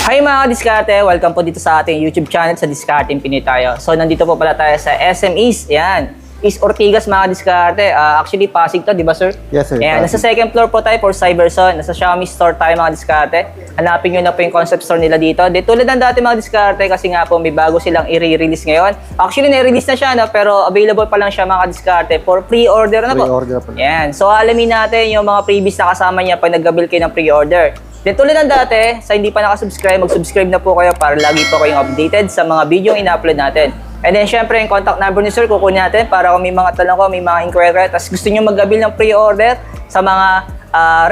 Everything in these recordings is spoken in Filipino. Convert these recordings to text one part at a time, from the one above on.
Hi mga diskarte, welcome po dito sa ating YouTube channel sa Discarding Pinoy tayo. So nandito po pala tayo sa SM East, yan. East Ortigas mga diskarte. Actually Pasig to, di ba sir? Yes sir. Ayan, nasa second floor po tayo for Cyberson. Nasa Xiaomi store tayo mga diskarte. Hanapin nyo na po yung concept store nila dito. Di tulad ng dati mga diskarte kasi nga po may bago silang i-release ngayon. Actually na-release na siya no, pero available pa lang siya mga diskarte for pre-order na po. Pre-order pa lang. Yan. So alamin natin yung mga previous na kasama niya pag nag-gabil kayo ng pre-order. Then tulad ng dati, sa hindi pa nakasubscribe, mag-subscribe na po kayo para lagi po kayong updated sa mga video in-upload natin. And then syempre yung contact number ni sir kukunin natin para kung may mga tanong ko, may mga inquiry, tapos gusto nyo mag-gabil ng pre-order sa mga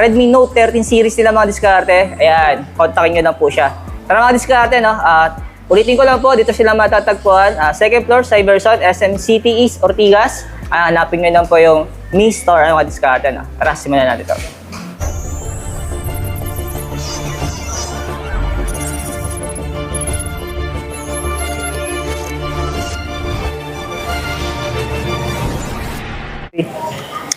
Redmi Note 13 series nila mga diskarte, ayan, kontakin nyo lang po siya. Tara mga diskarte, no? Ulitin ko lang po, dito sila matatagpuan. Second floor, Cyberson, SM City East, Ortigas. Hanapin nyo lang po yung Mi Store, mga diskarte, no? Tara, simulan natin ito.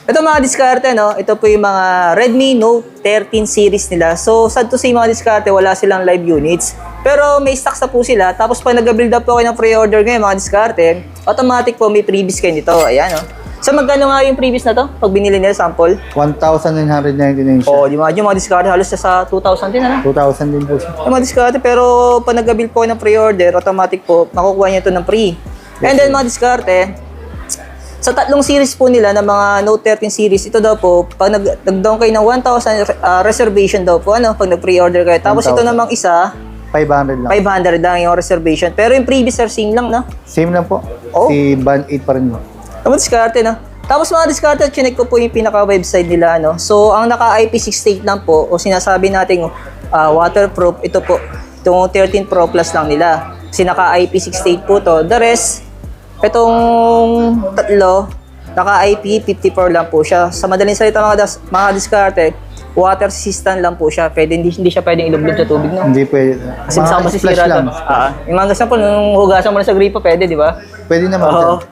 Ito mga diskarte, no? Ito po yung mga Redmi Note 13 series nila. So, sad to say mga diskarte, wala silang live units. Pero may stocks na po sila. Tapos pag nag-build up po kayo ng pre-order ngayon mga diskarte, automatic po may previous kayo nito. Ayan, no? So, magkano nga yung previous na to? Pag binili nila sample? 1,999 siya. Oh, yung mga diskarte, halos sa 2,000 din, ano? 2,000 din po siya. Yung mga diskarte, pero pag nag-build po kayo ng pre-order, automatic po, makukuha nyo ito ng free. And then mga diskarte, sa tatlong series po nila ng mga Note 13 series, ito daw po, pag nag-down kayo ng 1,000 reservation daw po, ano, pag nag-pre-order kayo. Tapos 1,000. ito namang isa, 500 lang. 500 lang yung reservation. Pero yung previous sir, same lang, no? Same lang po. Oh. Si Band 8 pa rin mo. Tapos diskarte, no? Tapos mga diskarte, chinek ko po yung pinaka-website nila, no? So, ang naka-IP68 lang po, o sinasabi natin waterproof, ito po, itong 13 Pro Plus lang nila. Kasi naka-IP68 po to. The rest, itong tatlo, naka-IP54 lang po siya. Sa madaling salita mga diskarte, water resistant lang po siya. Pwede, hindi siya pwedeng ilublob sa tubig, no? Hindi pwede. Kasi saan masisira lang. Yung mga gasam po, nung hugasan mo na sa gripo, pwede, di ba? Pwede naman. Oo.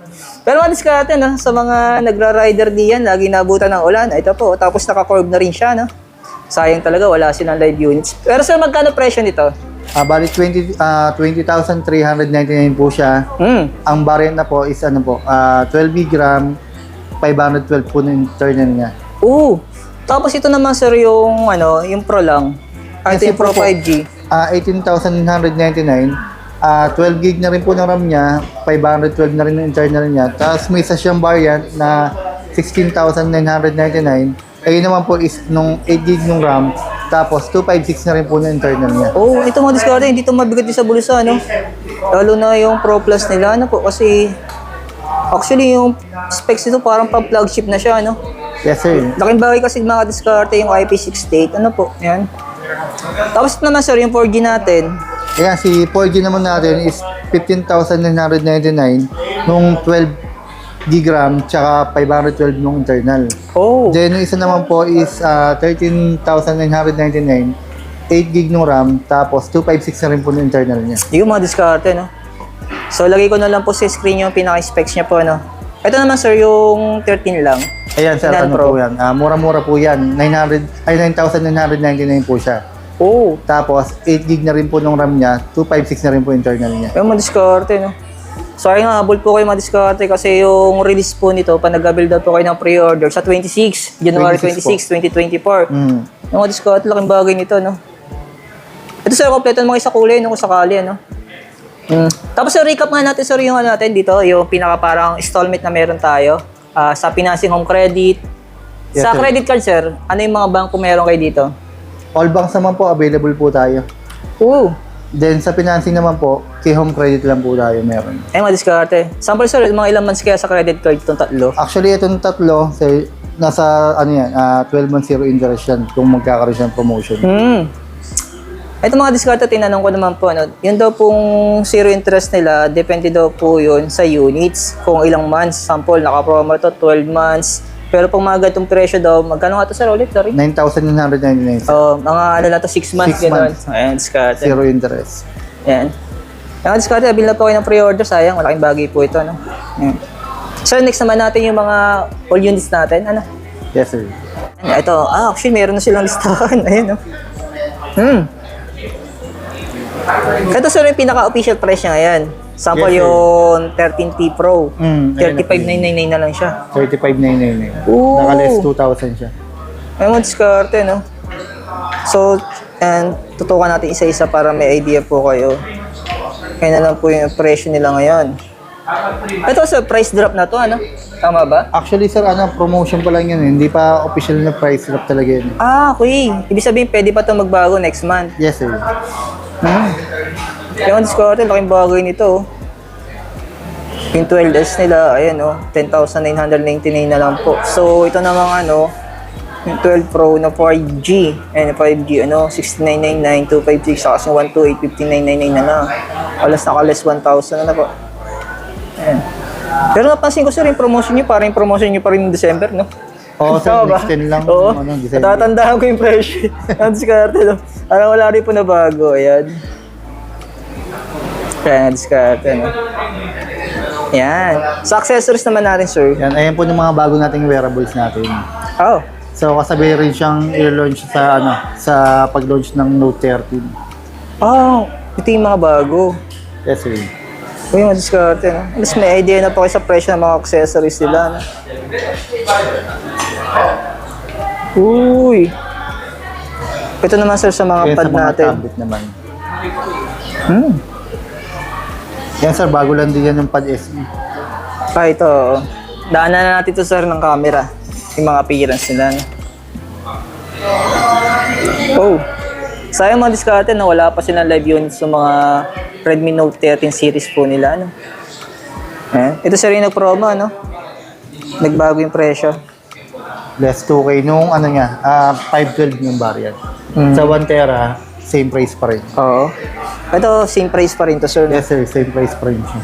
Pero mga diskarte, no? Sa mga nagra-rider diyan, lagi nabutan ng ulan. Ito po, tapos naka-curve na rin siya, no? Sayang talaga, wala silang live units. Pero sir, magkano presyo nito? Bali 20,399 po siya. Ang variant na po is ano po, 12 gram, 512 po ng internal niya. Oo. Tapos ito naman sir yung ano, yung Pro lang. Ito yung Pro 5G. 18,999. 12 gig na rin po ng RAM niya, 512 na rin ng internal niya. Tapos may isa siyang variant na 16,999. Ayun naman po is nung 8 gig ng RAM, tapos 256 na rin po ng internal niya. Oh, ito mga diskarte, hindi ito mabigat din sa bulsa, no? Lalo na yung Pro Plus nila, ano po, kasi actually yung specs nito parang pang-flagship na siya, no? Yes sir. Laking bagay kasi mga diskarte yung IP68, ano po, yan. Tapos ito naman sir, yung 4G natin. Ayan, si 4G naman natin is 15,999 nung 12 gig RAM tsaka 512 nung internal. Oh. Then yung isa naman po is 13,999 8 gig nung RAM tapos 256 na rin po ng internal niya. Yung mga diskarte, no? So, lagay ko na lang po sa screen yung pinaka-specs niya po, no? Ito naman, sir, yung 13 lang. Ayan sir, ano Pro. po yan? Mura-mura po yan. 9,999 po siya. Oh. Tapos 8 gig na rin po nung RAM niya, 256 na rin po internal niya. Yung mga diskarte, no? So, ayun nga, habol po kayo mga diskarte kasi yung release po nito, pa nag-build up po kayo ng pre-order sa 26, January 26, 2024. Yung mga diskarte, laking bagay nito, no? Ito, sir, kompleto ng mga isa kulay, no? Kung sakali, no? Tapos, sir, recap nga natin, sir, yung ano natin dito, yung pinaka parang installment na meron tayo sa Financing Home Credit. Yes, Sa sir. credit card, sir, ano yung mga bangko meron kayo dito? All banks naman po, available po tayo. Oo. Then sa financing naman po, kay home credit lang po tayo meron. Ay, mga diskarte. Sample, sir, mga ilang months kaya sa credit card itong tatlo? Actually, itong tatlo, say, nasa ano yan, 12 months zero interest yan kung magkakaroon siya ng promotion. Ito mga diskarte, tinanong ko naman po, ano, yun daw pong zero interest nila, depende daw po yun sa units, kung ilang months. Sample, naka-promo to 12 months. Pero pag mga ganitong presyo daw, magkano nga to sir ulit? Sorry. 9,999. Mga ano lang to, 6 months. 6 months. Ayan, diskarte. Zero interest. Ayan. Ayan, diskarte, bilhin na po kayo ng pre-order. Sayang, malaking bagay po ito. No? Ayan. Sir, next naman natin yung mga all units natin. Ano? Yes, sir. Ito, actually meron na silang listahan. Ayun, no? Ito sir yung pinaka-official price niya ngayon. Sample Yes, sir. yung 13T Pro. Ayun na po yun. 35,999 na lang siya. 35,999. Ooh. Naka-less 2,000 siya. Ay mo diskarte, no? So, and tutukan natin isa-isa para may idea po kayo. Kaya na lang po yung presyo nila ngayon. Ito sa price drop na to, ano? Tama ba? Actually sir, promotion pa lang yun. Hindi pa official na price drop talaga yun. Ah, okay. Ibig sabihin, pwede pa ito magbago next month. Yes sir. Yung diskarte, laking bagay nito. Yung 12S nila, ayan oh, 10,999 na lang po. So, ito namang ano, yung 12 Pro na 5G. Ayan, 5G, ano, 6999, 256, saka yung 128, 15,999 na lang. Alas naka-less 1,000 na po. Ayan. Pero napansin ko sir, yung promotion nyo, parang yung promotion nyo pa rin yung December, no? Oo sir, Tama ba? next 10 lang. Oo, December. natatandaan ko yung presyo. Ang diskarte, no? Parang wala rin po na bago, ayan. Kaya diskarte, no? Yan. Sa accessories naman natin, sir. Yan, ayan po yung mga bago nating wearables natin. Oh. So, kasabi rin siyang i-launch sa pag-launch ng Note 13. Oh, ito yung mga bago. Yes sir. Uy, mga diskarte, no? Alas may idea na po kayo sa presyo ng mga accessories nila, no? Uy. Ito naman, sir, sa mga Yan pad sa mga natin. tablet naman. Yan sir, bago lang din yan yung Pad SE. Ah, ito. Oo. Daanan na natin ito, sir, ng camera. Yung mga appearance nila, no? Oh. Sayang mga diskarte na wala pa silang live units sa mga Redmi Note 13 series po nila, no? Ito, sir, yung nag-promo, no? Nagbago yung presyo. Less 2K nung ano niya, 512 yung variant. Sa 1 tera, same price pa rin. Oo. Ito, same price pa rin to, sir. Yes sir, same price pa rin siya.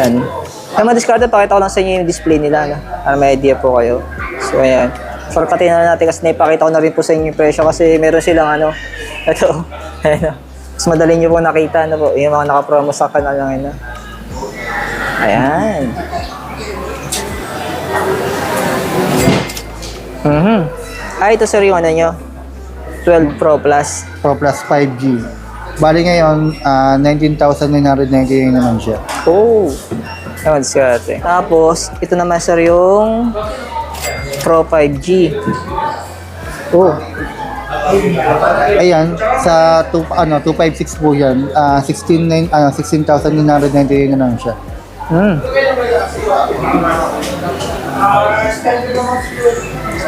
Yan. Ay, mga-discarded, pakita ko lang sa inyo yung display nila, no? Para may idea po kayo. So, ayan. Shortcutin na natin kasi naipakita ko na rin po sa inyo yung presyo kasi meron silang ano, ito, ayan, no? Mas madali nyo po nakita, ano po, yung mga nakapromo sa kanal lang, ano. Ayan. Ito, sir, yung ano nyo, 12 Pro Plus. Pro Plus 5G. Bali ngayon, 19,999 naman siya. Oh, naman diskarte. Tapos, ito naman sir yung Pro 5G. Oh, Ayan, sa 256 po yan, 16,999 na lang siya.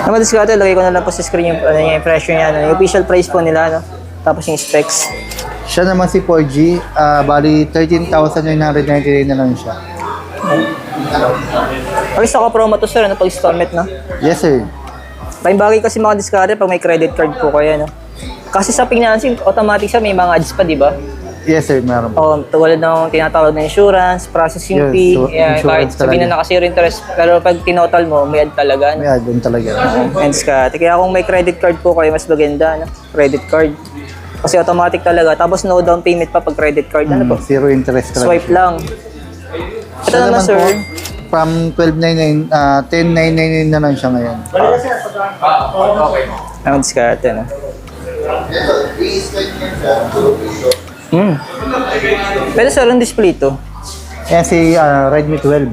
naman diskarte, lagay ko na lang po sa screen yung, ano, yung impression niya, ano, yung official price po nila, no? Tapos yung specs. Siya naman si 4G, bali 13,999 na lang siya. Pag sa promo to sir, ano, pag installment, no? Yes sir. Laking bagay kasi mga diskarte pag may credit card po kayo, no? Kasi sa financing, automatic siya, may mga ads pa, di ba? Yes sir, meron po. Tulad ng tinatawag na insurance, processing Yes, fee, so yeah, kahit insurance sabihin talaga. na naka-zero interest, pero pag tinotal mo, may ad talaga. May add-on talaga. Hence ka. Kaya kung may credit card po kayo, mas maganda, no? Credit card. Kasi automatic talaga. Tapos no down payment pa pag credit card. Ano po? Zero interest talaga. Swipe lang. Ito Siya naman, sir. po, from 12,999, 10,999 na lang siya ngayon. Ang diskarte, no? Pero sir, ang display to. Yan si Redmi 12.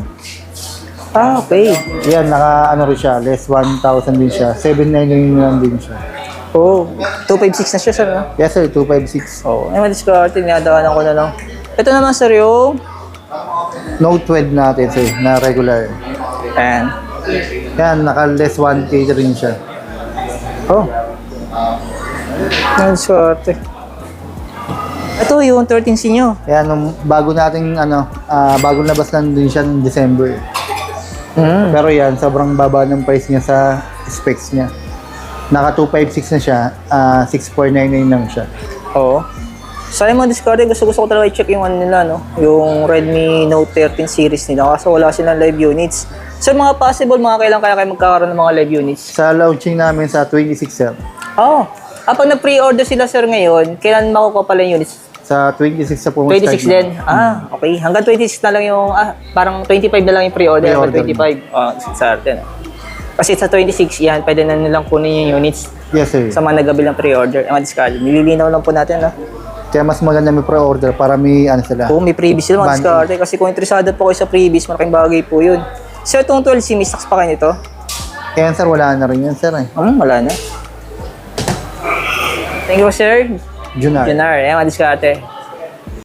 Ah, okay. Yan, naka rin siya, less 1,000 din siya. 799 lang din siya. Oh, 256 na siya, sir, no? Yes sir, 256. Oh, ay, madiskarte. Ninadawanan ko na lang. Ito naman, sir, yung... Note 12 natin sir, na regular. Ayan. Yan, naka less 1K rin siya. Oh. Madiskarte. Ito yung 13C nyo. Yan, nung bago nating bagong labas lang din siya ng December. Pero yan, sobrang baba ng price niya sa specs niya. Naka 256 na siya, 6499 lang siya. Oo. Sa mga discard, gusto ko talaga i-check yung ano nila, no? Yung Redmi Note 13 series nila kasi wala silang live units. So mga possible, kailan kaya kayo magkakaroon ng mga live units? Sa launching namin sa 26 sir. Oh. Pag nag-pre-order sila, sir, ngayon, kailan makukuha pala yung units? Sa 26 sa po 26 din? Okay. Hanggang 26 na lang yung, parang 25 na lang yung pre-order. Pre-order. Hanggang 25. Sa atin. Kasi sa 26, yan, pwede na nilang kunin yung units. Yes, sir. Sa mga nagabil ng pre-order. Ang discard. Nililinaw lang po natin, no? Kaya mas maganda may pre-order para may ano sila. Kung may previous sila, mga discard. Kasi kung interesado po kayo sa previous, malaking bagay po yun. Sir, itong 12C, may stocks pa kayo nito? Kaya sir, wala na rin yan, sir. Wala na. Thank you, sir. Junar. Junar, mga discard.